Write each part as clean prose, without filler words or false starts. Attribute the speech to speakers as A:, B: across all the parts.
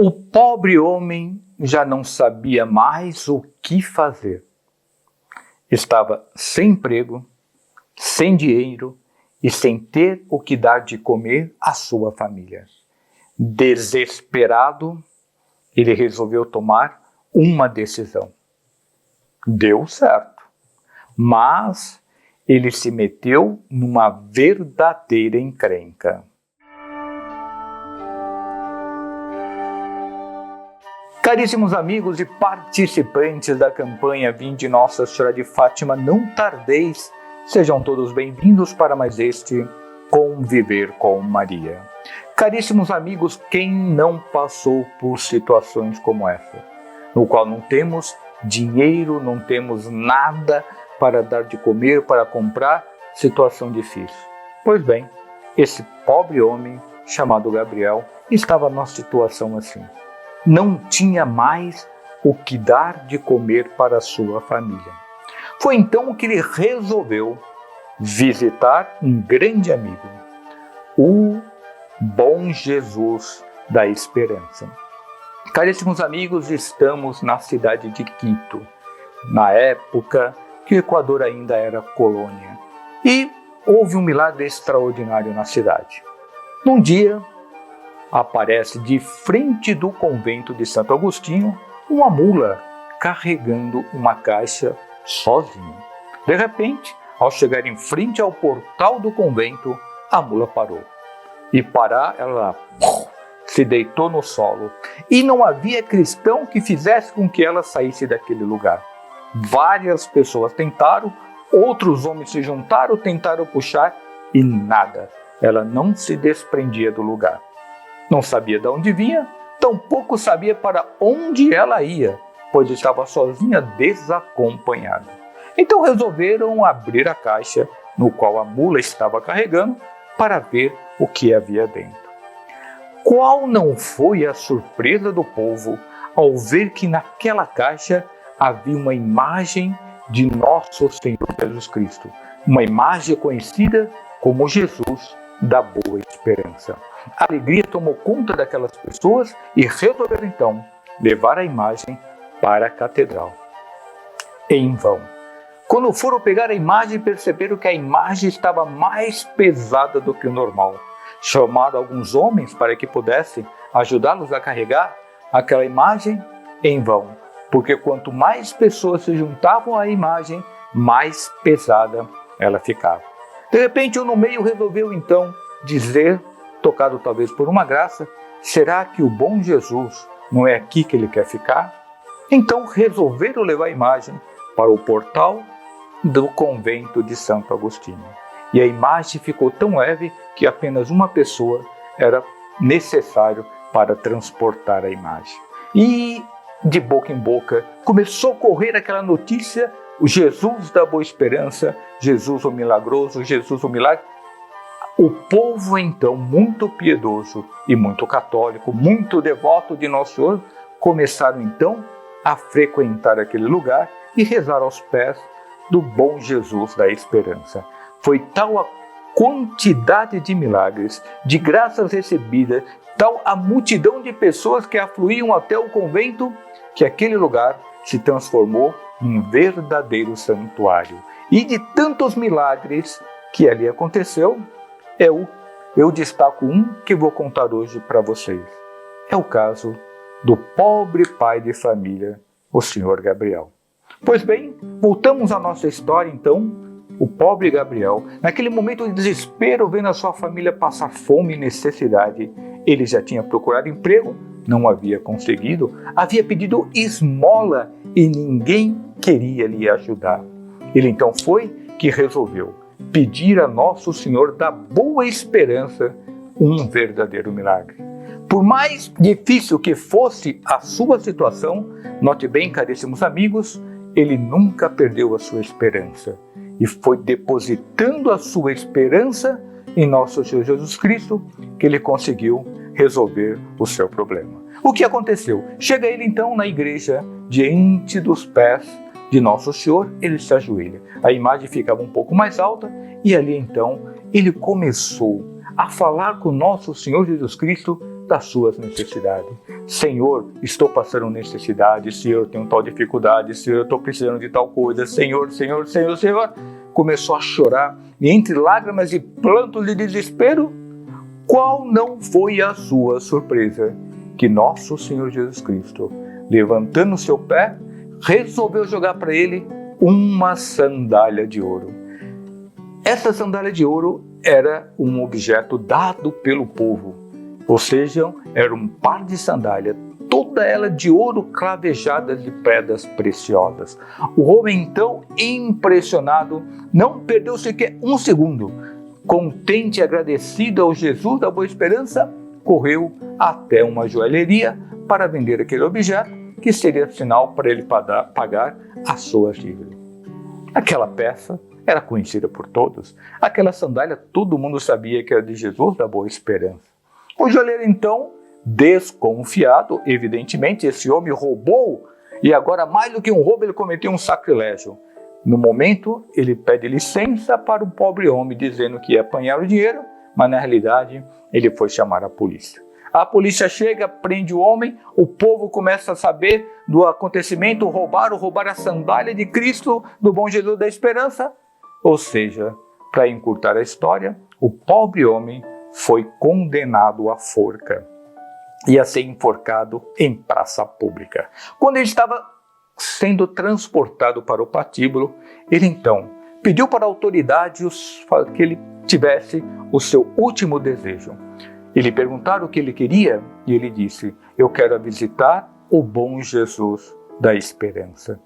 A: O pobre homem já não sabia mais o que fazer. Estava sem emprego, sem dinheiro e sem ter o que dar de comer à sua família. Desesperado, ele resolveu tomar uma decisão. Deu certo, mas ele se meteu numa verdadeira encrenca. Caríssimos amigos e participantes da campanha Vinde Nossa Senhora de Fátima, não tardeis, sejam todos bem-vindos para mais este Conviver com Maria. Caríssimos amigos, quem não passou por situações como essa, no qual não temos dinheiro, não temos nada para dar de comer, para comprar, situação difícil. Pois bem, esse pobre homem chamado Gabriel estava numa situação assim. Não tinha mais o que dar de comer para a sua família. Foi então que ele resolveu visitar um grande amigo, o Bom Jesus da Esperança. Caríssimos amigos, estamos na cidade de Quito, na época que o Equador ainda era colônia. E houve um milagre extraordinário na cidade. Num dia, aparece de frente do convento de Santo Agostinho uma mula carregando uma caixa sozinha. De repente, ao chegar em frente ao portal do convento, a mula parou. E parar, ela se deitou no solo. E não havia cristão que fizesse com que ela saísse daquele lugar. Várias pessoas tentaram, outros homens se juntaram, tentaram puxar e nada. Ela não se desprendia do lugar. Não sabia de onde vinha, tampouco sabia para onde ela ia, pois estava sozinha, desacompanhada. Então resolveram abrir a caixa no qual a mula estava carregando para ver o que havia dentro. Qual não foi a surpresa do povo ao ver que naquela caixa havia uma imagem de nosso Senhor Jesus Cristo, uma imagem conhecida como Jesus da Boa Esperança. A alegria tomou conta daquelas pessoas e resolveram então levar a imagem para a catedral. Em vão. Quando foram pegar a imagem, perceberam que a imagem estava mais pesada do que o normal. Chamaram alguns homens para que pudessem ajudá-los a carregar aquela imagem em vão, porque quanto mais pessoas se juntavam à imagem, mais pesada ela ficava. De repente, um no meio resolveu então dizer, tocado talvez por uma graça, será que o bom Jesus não é aqui que ele quer ficar? Então resolveram levar a imagem para o portal do convento de Santo Agostinho. E a imagem ficou tão leve que apenas uma pessoa era necessário para transportar a imagem. E de boca em boca começou a correr aquela notícia, o Jesus da Boa Esperança, Jesus o milagroso, Jesus o milagre. O povo então, muito piedoso e muito católico, muito devoto de Nosso Senhor, começaram então a frequentar aquele lugar e rezar aos pés do Bom Jesus da Esperança. Foi tal a quantidade de milagres, de graças recebidas, tal a multidão de pessoas que afluíam até o convento, que aquele lugar se transformou em um verdadeiro santuário. E de tantos milagres que ali aconteceu, eu destaco um que vou contar hoje para vocês. É o caso do pobre pai de família, o Senhor Gabriel. Pois bem, voltamos à nossa história então. O pobre Gabriel, naquele momento de desespero, vendo a sua família passar fome e necessidade, ele já tinha procurado emprego, não havia conseguido, havia pedido esmola e ninguém queria lhe ajudar. Ele então foi que resolveu pedir a Nosso Senhor da Boa Esperança um verdadeiro milagre. Por mais difícil que fosse a sua situação, note bem, caríssimos amigos, ele nunca perdeu a sua esperança e foi depositando a sua esperança em Nosso Senhor Jesus Cristo que ele conseguiu resolver o seu problema. O que aconteceu? Chega ele então na igreja, diante dos pés de Nosso Senhor, ele se ajoelha. A imagem ficava um pouco mais alta e ali então ele começou a falar com Nosso Senhor Jesus Cristo das suas necessidades. Senhor, estou passando necessidade. Senhor, eu tenho tal dificuldade. Senhor, eu estou precisando de tal coisa. Senhor, Senhor, Senhor, Senhor. Começou a chorar e entre lágrimas e plantos de desespero, qual não foi a sua surpresa? Que nosso Senhor Jesus Cristo, levantando o seu pé, resolveu jogar para ele uma sandália de ouro. Essa sandália de ouro era um objeto dado pelo povo, ou seja, era um par de sandália, toda ela de ouro cravejada de pedras preciosas. O homem, então, impressionado, não perdeu sequer um segundo. Contente e agradecido ao Jesus da Boa Esperança, correu até uma joalheria para vender aquele objeto, que seria sinal para ele pagar as suas dívidas. Aquela peça era conhecida por todos. Aquela sandália todo mundo sabia que era de Jesus da Boa Esperança. O joalheiro então, desconfiado, evidentemente esse homem roubou, e agora mais do que um roubo ele cometeu um sacrilégio. No momento ele pede licença para o pobre homem dizendo que ia apanhar o dinheiro, mas na realidade ele foi chamar a polícia. A polícia chega, prende o homem, o povo começa a saber do acontecimento, roubaram a sandália de Cristo, do bom Jesus da Esperança. Ou seja, para encurtar a história, o pobre homem foi condenado à forca e a ser enforcado em praça pública. Quando ele estava sendo transportado para o patíbulo, ele então pediu para a autoridade que ele tivesse o seu último desejo. Ele perguntaram o que ele queria e ele disse: eu quero visitar o bom Jesus da Esperança.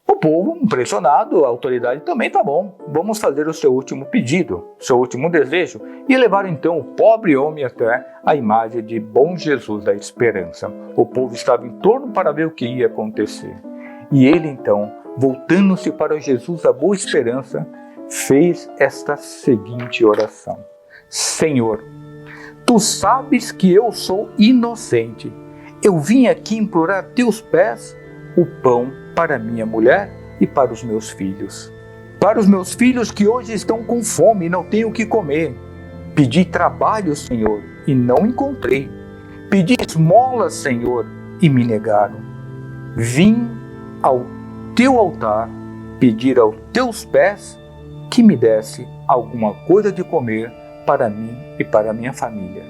A: O povo, impressionado, a autoridade também, tá bom, vamos fazer o seu último pedido, seu último desejo. E levaram então o pobre homem até a imagem de bom Jesus da Esperança. O povo estava em torno para ver o que ia acontecer. E ele então, voltando-se para Jesus da Boa Esperança, fez esta seguinte oração: Senhor, tu sabes que eu sou inocente. Eu vim aqui implorar a teus pés o pão para minha mulher e para os meus filhos. Para os meus filhos que hoje estão com fome e não têm o que comer. Pedi trabalho, Senhor, e não encontrei. Pedi esmolas, Senhor, e me negaram. Vim ao teu altar pedir aos teus pés que me desse alguma coisa de comer para mim e para minha família.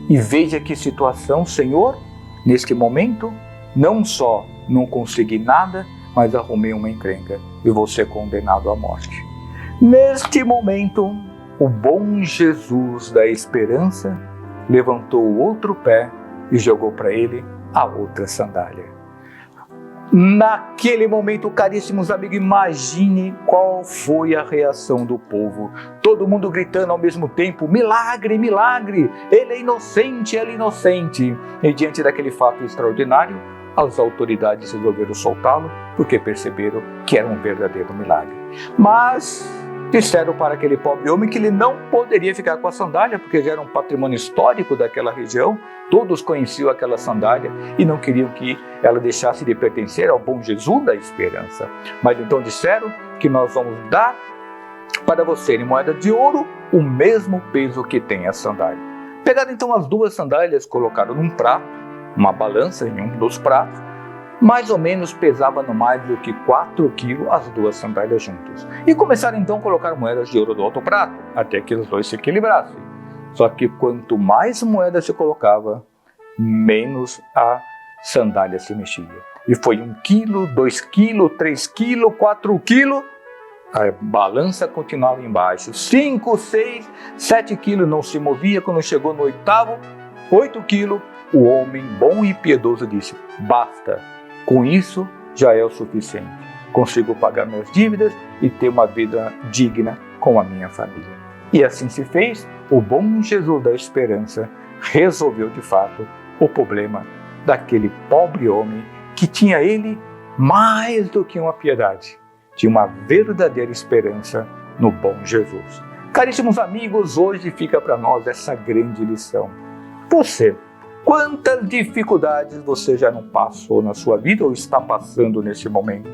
A: E veja que situação, Senhor, neste momento, não só não consegui nada, mas arrumei uma encrenca e vou ser condenado à morte. Neste momento, o bom Jesus da Esperança levantou o outro pé e jogou para ele a outra sandália. Naquele momento, caríssimos amigos, imagine qual foi a reação do povo. Todo mundo gritando ao mesmo tempo: milagre, milagre, ele é inocente, ele é inocente. E diante daquele fato extraordinário, as autoridades resolveram soltá-lo porque perceberam que era um verdadeiro milagre. Mas disseram para aquele pobre homem que ele não poderia ficar com a sandália porque já era um patrimônio histórico daquela região. Todos conheciam aquela sandália e não queriam que ela deixasse de pertencer ao bom Jesus da Esperança. Mas então disseram que nós vamos dar para você em moeda de ouro o mesmo peso que tem a sandália. Pegaram então as duas sandálias, colocaram num prato, uma balança em um dos pratos, mais ou menos pesava no mais do que 4 quilos as duas sandálias juntas. E começaram então a colocar moedas de ouro do outro prato, até que os dois se equilibrassem. Só que quanto mais moedas se colocava, menos a sandália se mexia. E foi 1 quilo, 2 quilos, 3 quilos, 4 quilos, a balança continuava embaixo. 5, 6, 7 quilos não se movia. Quando chegou no 8º, 8 quilos, o homem bom e piedoso disse: basta, com isso já é o suficiente. Consigo pagar minhas dívidas e ter uma vida digna com a minha família. E assim se fez. O bom Jesus da Esperança resolveu de fato o problema daquele pobre homem que tinha ele mais do que uma piedade, tinha uma verdadeira esperança no bom Jesus. Caríssimos amigos, hoje fica para nós essa grande lição. Você, quantas dificuldades você já não passou na sua vida ou está passando nesse momento?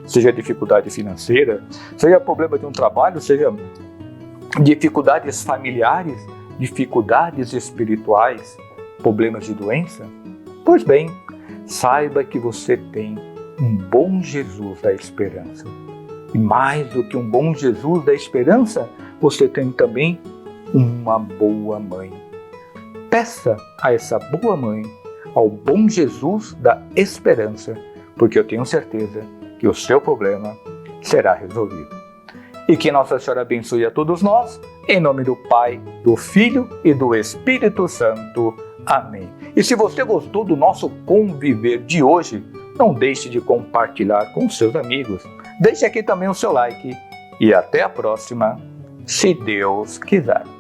A: Seja dificuldade financeira, seja problema de um trabalho, seja dificuldades familiares, dificuldades espirituais, problemas de doença? Pois bem, saiba que você tem um bom Jesus da esperança. E mais do que um bom Jesus da esperança, você tem também uma boa mãe. Peça a essa boa mãe, ao bom Jesus da esperança, porque eu tenho certeza que o seu problema será resolvido. E que Nossa Senhora abençoe a todos nós, em nome do Pai, do Filho e do Espírito Santo. Amém. E se você gostou do nosso conviver de hoje, não deixe de compartilhar com seus amigos. Deixe aqui também o seu like e até a próxima, se Deus quiser.